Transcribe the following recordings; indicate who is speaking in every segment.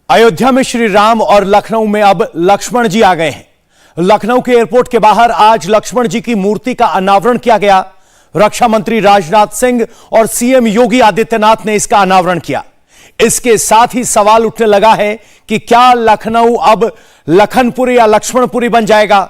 Speaker 1: अयोध्या में श्री राम और लखनऊ में अब लक्ष्मण जी आ गए हैं। लखनऊ के एयरपोर्ट के बाहर आज लक्ष्मण जी की मूर्ति का अनावरण किया गया। रक्षा मंत्री राजनाथ सिंह और सीएम योगी आदित्यनाथ ने इसका अनावरण किया। इसके साथ ही सवाल उठने लगा है कि क्या लखनऊ अब लखनपुरी या लक्ष्मणपुरी बन जाएगा।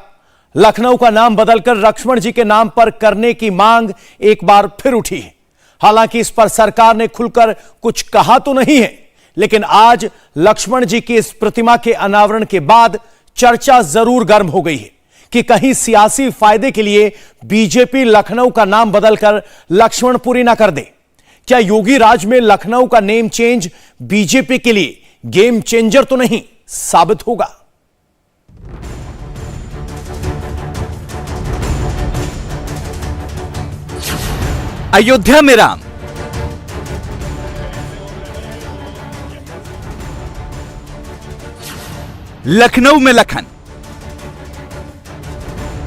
Speaker 1: लखनऊ का नाम बदलकर लक्ष्मण जी के नाम पर करने की मांग एक बार फिर उठी है। हालांकि इस पर सरकार ने खुलकर कुछ कहा तो नहीं है, लेकिन आज लक्ष्मण जी की इस प्रतिमा के अनावरण के बाद चर्चा जरूर गर्म हो गई है कि कहीं सियासी फायदे के लिए बीजेपी लखनऊ का नाम बदलकर लक्ष्मणपुरी ना कर दे। क्या योगी राज में लखनऊ का नेम चेंज बीजेपी के लिए गेम चेंजर तो नहीं साबित होगा?
Speaker 2: अयोध्या में राम, लखनऊ में लखन।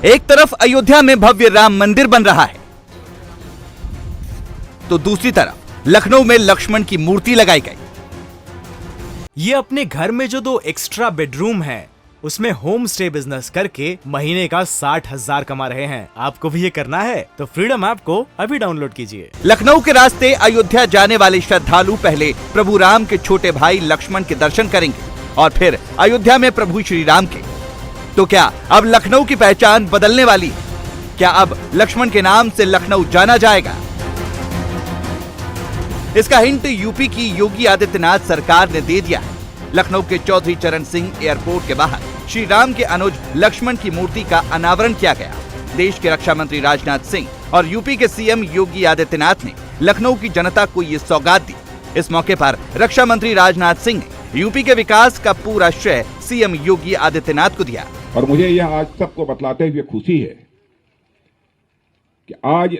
Speaker 2: एक तरफ अयोध्या में भव्य राम मंदिर बन रहा है, तो दूसरी तरफ लखनऊ में लक्ष्मण की मूर्ति लगाई गई।
Speaker 3: ये अपने घर में जो 2 एक्स्ट्रा बेडरूम है, उसमें होम स्टे बिजनेस करके महीने का 60,000 कमा रहे हैं। आपको भी ये करना है तो फ्रीडम ऐप को अभी डाउनलोड कीजिए।
Speaker 2: लखनऊ के रास्ते अयोध्या जाने वाले श्रद्धालु पहले प्रभु राम के छोटे भाई लक्ष्मण के दर्शन करेंगे और फिर अयोध्या में प्रभु श्री राम के। तो क्या अब लखनऊ की पहचान बदलने वाली है? क्या अब लक्ष्मण के नाम से लखनऊ जाना जाएगा? इसका हिंट यूपी की योगी आदित्यनाथ सरकार ने दे दिया है। लखनऊ के चौधरी चरण सिंह एयरपोर्ट के बाहर श्री राम के अनुज लक्ष्मण की मूर्ति का अनावरण किया गया। देश के रक्षा मंत्री राजनाथ सिंह और यूपी के सीएम योगी आदित्यनाथ ने लखनऊ की जनता को ये सौगात दी। इस मौके पर रक्षा मंत्री राजनाथ सिंह ने यूपी के विकास का पूरा श्रेय सीएम योगी आदित्यनाथ को दिया।
Speaker 4: और मुझे यह आज सबको बतलाते हुए खुशी है कि आज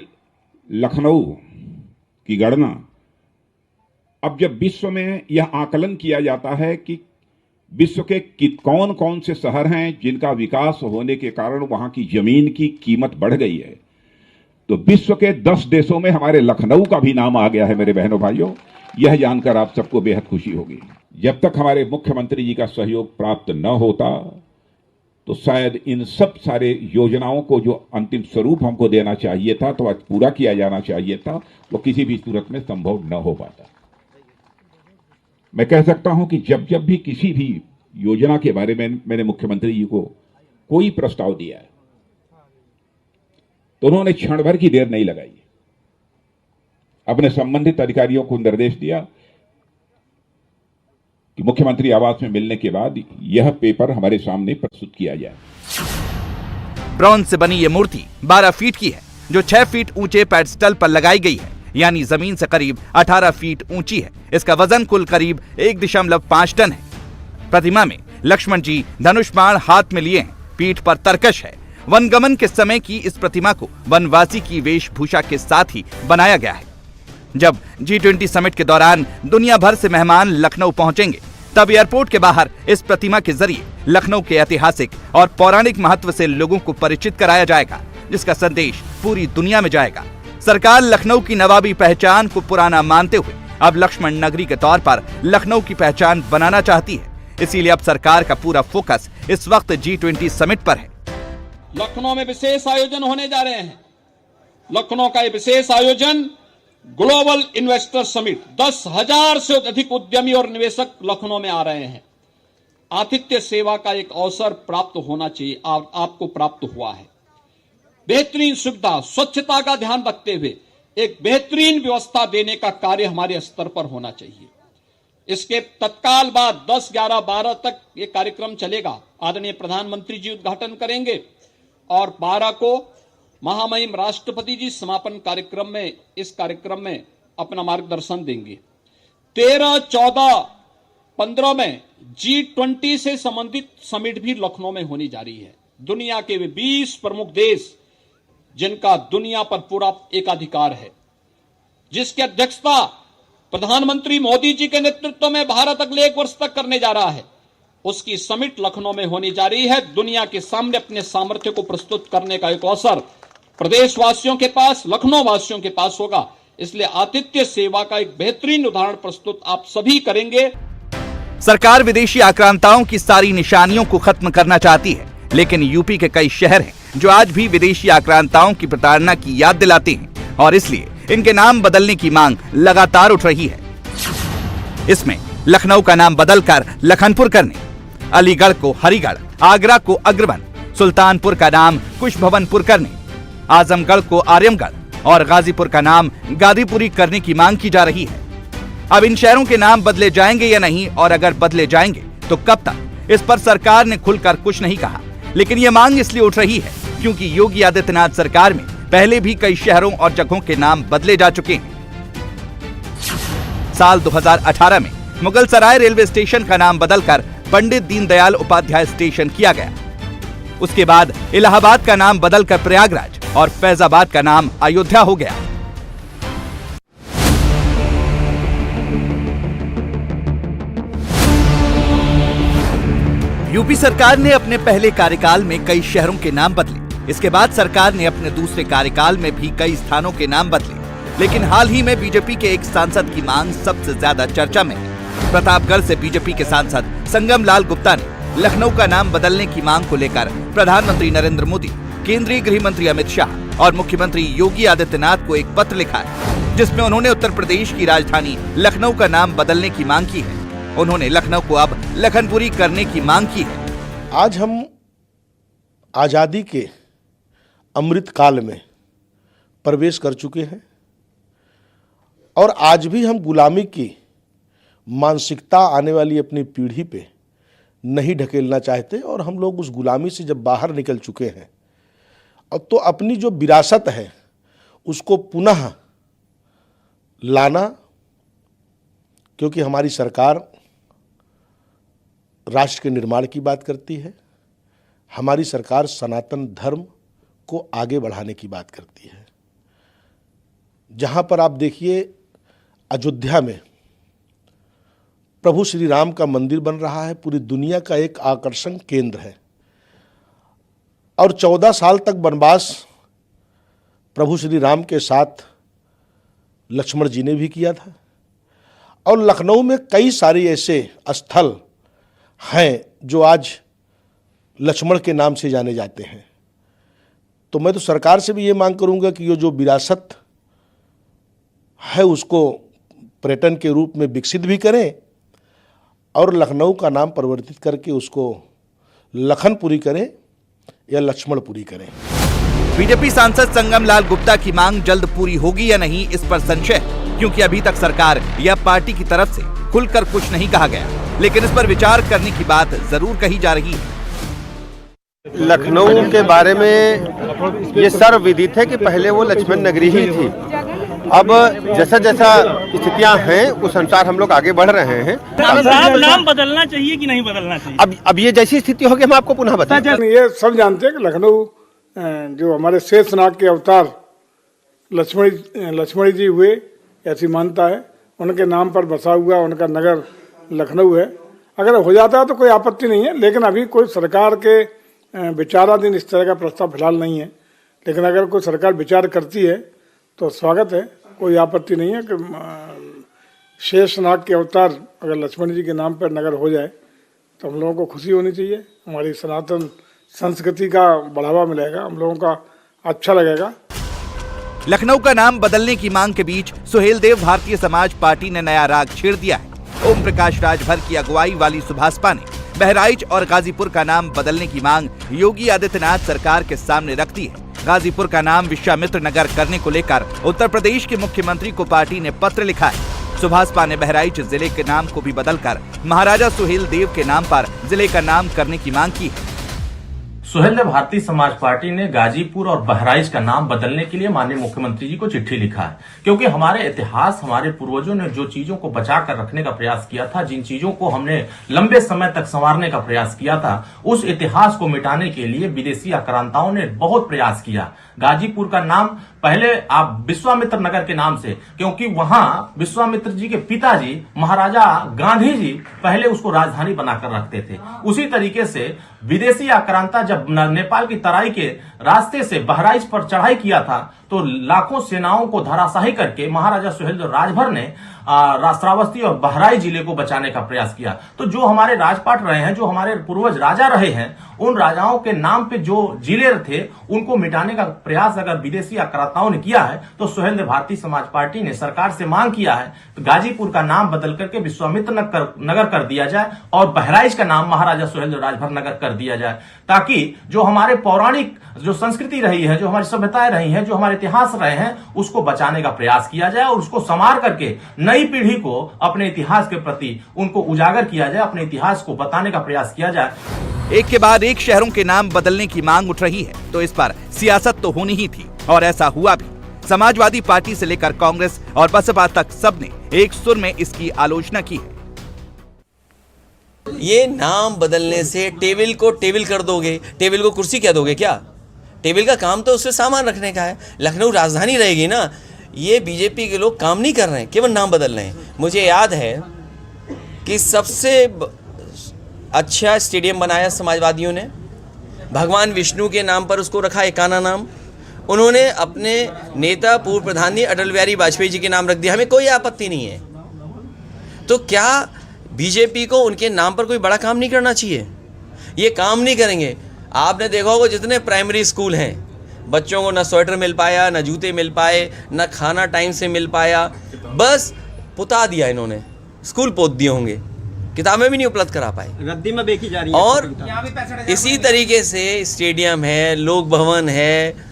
Speaker 4: लखनऊ की गणना, अब जब विश्व में यह आकलन किया जाता है कि विश्व के कौन कौन से शहर हैं जिनका विकास होने के कारण वहां की जमीन की कीमत बढ़ गई है, तो विश्व के 10 देशों में हमारे लखनऊ का भी नाम आ गया है। मेरे बहनों भाइयों, यह जानकर आप सबको बेहद खुशी होगी। जब तक हमारे मुख्यमंत्री जी का सहयोग प्राप्त न होता तो शायद इन सब सारे योजनाओं को जो अंतिम स्वरूप हमको देना चाहिए था, तो आज पूरा किया जाना चाहिए था, वो किसी भी सूरत में संभव न हो पाता। मैं कह सकता हूं कि जब जब भी किसी भी योजना के बारे में मैंने मुख्यमंत्री जी को कोई प्रस्ताव दिया है, तो उन्होंने क्षण भर की देर नहीं लगाई। अपने संबंधित अधिकारियों को निर्देश दिया कि मुख्यमंत्री आवास में मिलने के बाद यह पेपर हमारे सामने प्रस्तुत किया जाए।
Speaker 2: ब्रॉन्ज से बनी यह मूर्ति 12 फीट की है, जो 6 फीट ऊंचे पेडस्टल पर लगाई गई है, यानी जमीन से करीब 18 फीट ऊंची है। इसका वजन कुल करीब 1.5 टन है। प्रतिमा में लक्ष्मण जी धनुष बाण हाथ में लिए हैं, पीठ पर तरकश है। वनगमन के समय की इस प्रतिमा को वनवासी की वेशभूषा के साथ ही बनाया गया है। जब G20 समिट के दौरान दुनिया भर से मेहमान लखनऊ पहुंचेंगे, तब एयरपोर्ट के बाहर इस प्रतिमा के जरिए लखनऊ के ऐतिहासिक और पौराणिक महत्व से लोगों को परिचित कराया जाएगा, जिसका संदेश पूरी दुनिया में जाएगा। सरकार लखनऊ की नवाबी पहचान को पुराना मानते हुए अब लक्ष्मण नगरी के तौर पर लखनऊ की पहचान बनाना चाहती है। इसीलिए अब सरकार का पूरा फोकस इस वक्त G20 समिट पर है।
Speaker 5: लखनऊ में विशेष आयोजन होने जा रहे हैं। लखनऊ का ये विशेष आयोजन ग्लोबल इन्वेस्टर समिट, 10,000 से अधिक उद्यमी और निवेशक लखनऊ में आ रहे हैं। आतिथ्य सेवा का एक अवसर प्राप्त होना चाहिए, आपको प्राप्त हुआ है। बेहतरीन सुविधा, स्वच्छता का ध्यान रखते हुए एक बेहतरीन व्यवस्था देने का कार्य हमारे स्तर पर होना चाहिए। इसके तत्काल बाद 10, 11, 12 तक ये कार्यक्रम चलेगा। आदरणीय प्रधानमंत्री जी उद्घाटन करेंगे और 12 को महामहिम राष्ट्रपति जी समापन कार्यक्रम में इस कार्यक्रम में अपना मार्गदर्शन देंगे। 13, 14, 15 में G20 से संबंधित समिट भी लखनऊ में होनी जा रही है। दुनिया के वे 20 प्रमुख देश जिनका दुनिया पर पूरा एकाधिकार है, जिसकी अध्यक्षता प्रधानमंत्री मोदी जी के नेतृत्व में भारत अगले 1 वर्ष तक करने जा रहा है, उसकी समिट लखनऊ में होने जा रही है। दुनिया के सामने अपने सामर्थ्य को प्रस्तुत करने का एक अवसर प्रदेशवासियों के पास, लखनऊ वासियों के पास होगा। इसलिए आतिथ्य सेवा का एक बेहतरीन उदाहरण प्रस्तुत आप सभी करेंगे।
Speaker 2: सरकार विदेशी आक्रांताओं की सारी निशानियों को खत्म करना चाहती है, लेकिन यूपी के कई शहर हैं जो आज भी विदेशी आक्रांताओं की प्रताड़ना की याद दिलाते हैं और इसलिए इनके नाम बदलने की मांग लगातार उठ रही है। इसमें लखनऊ का नाम बदलकर लखनपुर करने, अलीगढ़ को हरिगढ़, आगरा को अग्रवन, सुल्तानपुर का नाम कुशभवनपुर करने, आजमगढ़ को आर्यमगढ़ और गाजीपुर का नाम गादीपुरी करने की मांग की जा रही है। अब इन शहरों के नाम बदले जाएंगे या नहीं, और अगर बदले जाएंगे तो कब तक, इस पर सरकार ने खुलकर कुछ नहीं कहा। लेकिन यह मांग इसलिए उठ रही है क्योंकि योगी आदित्यनाथ सरकार में पहले भी कई शहरों और जगहों के नाम बदले जा चुके हैं। साल 2018 में मुगलसराय रेलवे स्टेशन का नाम बदलकर पंडित दीनदयाल उपाध्याय स्टेशन किया गया। उसके बाद इलाहाबाद का नाम बदलकर प्रयागराज और फैजाबाद का नाम अयोध्या हो गया। यूपी सरकार ने अपने पहले कार्यकाल में कई शहरों के नाम बदले। इसके बाद सरकार ने अपने दूसरे कार्यकाल में भी कई स्थानों के नाम बदले। लेकिन हाल ही में बीजेपी के एक सांसद की मांग सबसे ज्यादा चर्चा में है। प्रतापगढ़ से बीजेपी के सांसद संगम लाल गुप्ता ने लखनऊ का नाम बदलने की मांग को लेकर प्रधानमंत्री नरेंद्र मोदी, केंद्रीय गृह मंत्री अमित शाह और मुख्यमंत्री योगी आदित्यनाथ को एक पत्र लिखा है, जिसमें उन्होंने उत्तर प्रदेश की राजधानी लखनऊ का नाम बदलने की मांग की है। उन्होंने लखनऊ को अब लखनपुरी करने की मांग की है।
Speaker 6: आज हम आज़ादी के अमृत काल में प्रवेश कर चुके हैं और आज भी हम गुलामी की मानसिकता आने वाली अपनी पीढ़ी पे नहीं ढकेलना चाहते और हम लोग उस गुलामी से जब बाहर निकल चुके हैं अब तो अपनी जो विरासत है उसको पुनः लाना, क्योंकि हमारी सरकार राष्ट्र के निर्माण की बात करती है, हमारी सरकार सनातन धर्म को आगे बढ़ाने की बात करती है। जहाँ पर आप देखिए अयोध्या में प्रभु श्री राम का मंदिर बन रहा है, पूरी दुनिया का एक आकर्षण केंद्र है और 14 साल तक वनवास प्रभु श्री राम के साथ लक्ष्मण जी ने भी किया था। और लखनऊ में कई सारे ऐसे स्थल हैं जो आज लक्ष्मण के नाम से जाने जाते हैं। तो मैं तो सरकार से भी ये मांग करूंगा कि ये जो विरासत है उसको पर्यटन के रूप में विकसित भी करें और लखनऊ का नाम परिवर्तित करके उसको लखनपुरी करें या लक्ष्मणपुरी करें।
Speaker 2: बीजेपी सांसद संगम लाल गुप्ता की मांग जल्द पूरी होगी या नहीं, इस पर संशय है, क्योंकि अभी तक सरकार या पार्टी की तरफ से खुलकर कुछ नहीं कहा गया, लेकिन इस पर विचार करने की बात जरूर कही जा रही है।
Speaker 7: लखनऊ के बारे में ये सर्वविदित है कि पहले वो लक्ष्मण नगरी ही थी। अब जैसा जैसा स्थितियां हैं उस अनुसार हम लोग आगे बढ़ रहे हैं।
Speaker 8: नाम बदलना चाहिए कि नहीं बदलना चाहिए?
Speaker 7: अब ये जैसी स्थिति होगी हम आपको पुनः बताएंगे।
Speaker 9: ये सब जानते हैं कि लखनऊ जो हमारे शेषनाग के अवतार लक्ष्मण जी हुए, ऐसी मान्यता है। उनके नाम पर बसा हुआ उनका नगर लखनऊ है। अगर हो जाता है तो कोई आपत्ति नहीं है, लेकिन अभी कोई सरकार के विचाराधीन इस तरह का प्रस्ताव फिलहाल नहीं है। लेकिन अगर कोई सरकार विचार करती है तो स्वागत है, कोई आपत्ति नहीं है कि शेषनाग के अवतार अगर लक्ष्मण जी के नाम पर नगर हो जाए तो हम लोगों को खुशी होनी चाहिए। हमारी सनातन संस्कृति का बढ़ावा मिलेगा, हम लोगों का अच्छा लगेगा।
Speaker 2: लखनऊ का नाम बदलने की मांग के बीच सुहेलदेव भारतीय समाज पार्टी ने नया राग छेड़ दिया है। ओम प्रकाश राजभर की अगुवाई वाली सुभाषपा ने बहराइच और गाजीपुर का नाम बदलने की मांग योगी आदित्यनाथ सरकार के सामने रख दी है। गाजीपुर का नाम विश्वामित्र नगर करने को लेकर उत्तर प्रदेश के मुख्यमंत्री को पार्टी ने पत्र लिखा है। सुभाषपा ने बहराइच जिले के नाम को भी बदलकर महाराजा सुहेलदेव के नाम पर जिले का नाम करने की मांग की है।
Speaker 10: सुहेलदेव भारतीय समाज पार्टी ने गाजीपुर और बहराइच का नाम बदलने के लिए माननीय मुख्यमंत्री जी को चिट्ठी लिखा है, क्योंकि हमारे इतिहास, हमारे पूर्वजों ने जो चीजों को बचा कर रखने का प्रयास किया था, जिन चीजों को हमने लंबे समय तक संवारने का प्रयास किया था, उस इतिहास को मिटाने के लिए विदेशी आक्रांताओं ने बहुत प्रयास किया। गाजीपुर का नाम पहले आप विश्वामित्र नगर के नाम से, क्योंकि वहां विश्वामित्र जी के पिताजी महाराजा गांधी जी पहले उसको राजधानी बनाकर रखते थे। उसी तरीके से विदेशी आक्रांता जब जब नेपाल की तराई के रास्ते से बहराइच पर चढ़ाई किया था तो लाखों सेनाओं को धराशाही करके महाराजा सुहेलदेव राजभर ने श्रावस्ती और बहराइच जिले को बचाने का प्रयास किया। तो जो हमारे राजपाट रहे हैं, जो हमारे पूर्वज राजा रहे हैं, उन राजाओं के नाम पे जो जिले थे उनको मिटाने का प्रयास अगर विदेशी आक्रांताओं ने किया है तो सुहेलदेव भारतीय समाज पार्टी ने सरकार से मांग किया है तो गाजीपुर का नाम बदल करके विश्वामित्र नगर कर दिया जाए और बहराइच का नाम महाराजा सुहेलदेव राजभर नगर कर दिया जाए, ताकि जो हमारे पौराणिक जो संस्कृति रही है, जो हमारी सभ्यताएं रही हैं, जो हमारे इतिहास रहे हैं, उसको बचाने का प्रयास किया जाए और उसको संवार करके नई पीढ़ी को अपने इतिहास के प्रति उनको उजागर किया जाए, अपने इतिहास को बताने का प्रयास किया जाए।
Speaker 2: एक के बाद एक शहरों के नाम बदलने की मांग उठ रही है तो इस पर सियासत तो होनी ही थी और ऐसा हुआ भी। समाजवादी पार्टी से लेकर कांग्रेस और बसपा तक सबने एक सुर में इसकी आलोचना की है।
Speaker 11: ये नाम बदलने से टेबल को टेबल कर दोगे, टेबल को कुर्सी कह दोगे क्या? टेबल का काम तो उससे सामान रखने का है। लखनऊ राजधानी रहेगी ना। ये बीजेपी के लोग काम नहीं कर रहे हैं, केवल नाम बदल रहे हैं। मुझे याद है कि सबसे अच्छा स्टेडियम बनाया समाजवादियों ने, भगवान विष्णु के नाम पर उसको रखा एकाना नाम। उन्होंने अपने नेता पूर्व प्रधानमंत्री अटल बिहारी वाजपेयी जी के नाम रख दिया, हमें कोई आपत्ति नहीं है। तो क्या बीजेपी को उनके नाम पर कोई बड़ा काम नहीं करना चाहिए? ये काम नहीं करेंगे। आपने देखा होगा जितने प्राइमरी स्कूल हैं, बच्चों को ना स्वेटर मिल पाया, ना जूते मिल पाए, ना खाना टाइम से मिल पाया, बस पुता दिया इन्होंने, स्कूल पोत दिए होंगे, किताबें भी नहीं उपलब्ध करा पाए, रद्दी में बेची जा रही है। और इसी तरीके से स्टेडियम है, लोक भवन है,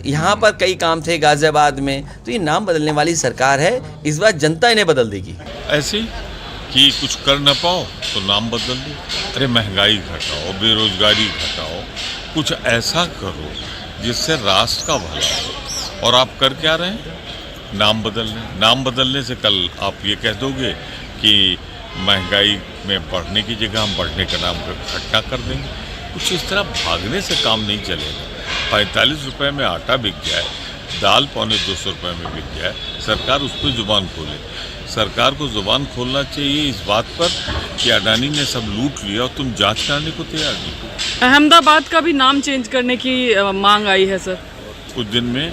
Speaker 11: यहाँ पर कई काम थे गाजियाबाद में। तो ये नाम बदलने वाली सरकार है, इस बार जनता इन्हें बदल देगी।
Speaker 12: ऐसे कि कुछ कर न पाओ तो नाम बदल दो। अरे महंगाई घटाओ, बेरोजगारी घटाओ, कुछ ऐसा करो जिससे राष्ट्र का भला हो। और आप कर क्या रहे हैं? नाम बदल रहे हैं। नाम बदलने से कल आप ये कह दोगे कि महंगाई में बढ़ने की जगह हम बढ़ने का नाम घटना कर देंगे। कुछ इस तरह भागने से काम नहीं चलेगा। 45 रुपए में आटा बिक जाए, दाल 250 रुपए में बिक जाए, सरकार उस पर जुबान खोले। सरकार को जुबान खोलना चाहिए इस बात पर कि अडानी ने सब लूट लिया और तुम जांच कराने को तैयार नहीं।
Speaker 13: अहमदाबाद का भी नाम चेंज करने की मांग आई है सर।
Speaker 12: कुछ दिन में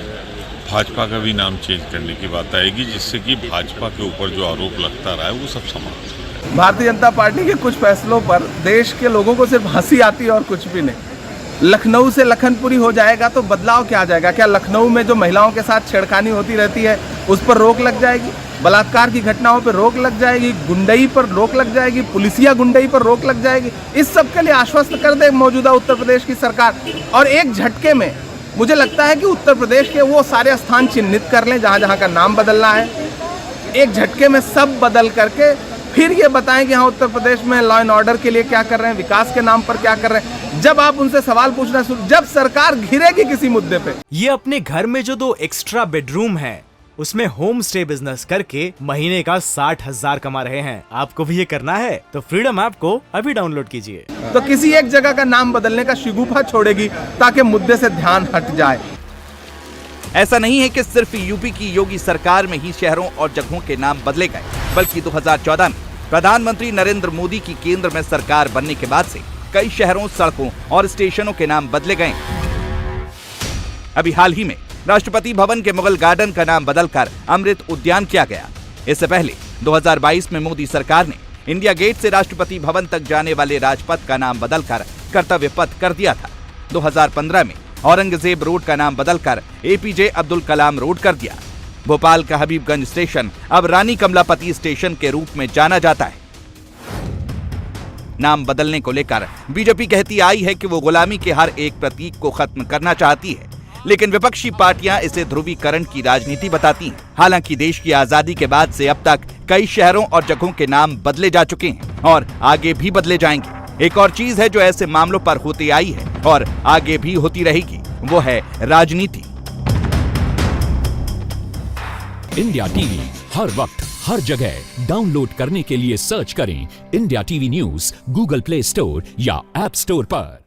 Speaker 12: भाजपा का भी नाम चेंज करने की बात आएगी, जिससे कि भाजपा के ऊपर जो आरोप लगता रहा है वो सब समाप्त हो जाए।
Speaker 14: भारतीय जनता पार्टी के कुछ फैसलों पर देश के लोगों को सिर्फ हंसी आती है और कुछ भी नहीं। लखनऊ से लखनपुरी हो जाएगा तो बदलाव क्या आ जाएगा? क्या लखनऊ में जो महिलाओं के साथ छेड़खानी होती रहती है उस पर रोक लग जाएगी? बलात्कार की घटनाओं पर रोक लग जाएगी? गुंडई पर रोक लग जाएगी? पुलिसिया गुंडई पर रोक लग जाएगी? इस सब के लिए आश्वस्त कर दे मौजूदा उत्तर प्रदेश की सरकार और एक झटके में मुझे लगता है कि उत्तर प्रदेश के वो सारे स्थान चिन्हित कर लें जहाँ जहाँ का नाम बदलना है। एक झटके में सब बदल करके फिर ये बताएं कि हाँ उत्तर प्रदेश में लॉ एंड ऑर्डर के लिए क्या कर रहे हैं, विकास के नाम पर क्या कर रहे हैं। जब आप उनसे सवाल पूछना शुरू, जब सरकार घिरेगी किसी मुद्दे पे।
Speaker 3: ये अपने घर में जो 2 एक्स्ट्रा बेडरूम है उसमें होम स्टे बिजनेस करके महीने का 60,000 कमा रहे हैं। आपको भी ये करना है तो फ्रीडम ऐप को अभी डाउनलोड कीजिए।
Speaker 14: तो किसी एक जगह का नाम बदलने का शिगुफा छोड़ेगी ताकि मुद्दे से ध्यान हट जाए।
Speaker 2: ऐसा नहीं है कि सिर्फ यूपी की योगी सरकार में ही शहरों और जगहों के नाम बदले गए, बल्कि 2014 में प्रधानमंत्री नरेंद्र मोदी की केंद्र में सरकार बनने के बाद से कई शहरों, सड़कों और स्टेशनों के नाम बदले गए। अभी हाल ही में राष्ट्रपति भवन के मुगल गार्डन का नाम बदलकर अमृत उद्यान किया गया। इससे पहले 2022 में मोदी सरकार ने इंडिया गेट से राष्ट्रपति भवन तक जाने वाले राजपथ का नाम बदलकर कर्तव्य पथ कर दिया था। 2015 में औरंगजेब रोड का नाम बदलकर एपीजे अब्दुल कलाम रोड कर दिया। भोपाल का हबीबगंज स्टेशन अब रानी कमलापति स्टेशन के रूप में जाना जाता है। नाम बदलने को लेकर बीजेपी कहती आई है कि वो गुलामी के हर एक प्रतीक को खत्म करना चाहती है, लेकिन विपक्षी पार्टियां इसे ध्रुवीकरण की राजनीति बताती हैं। हालांकि देश की आजादी के बाद से अब तक कई शहरों और जगहों के नाम बदले जा चुके हैं और आगे भी बदले जाएंगे। एक और चीज है जो ऐसे मामलों पर होती आई है और आगे भी होती रहेगी, वो है राजनीति।
Speaker 15: इंडिया टीवी हर वक्त हर जगह डाउनलोड करने के लिए सर्च करें India TV news Google play store या ऐप स्टोर पर।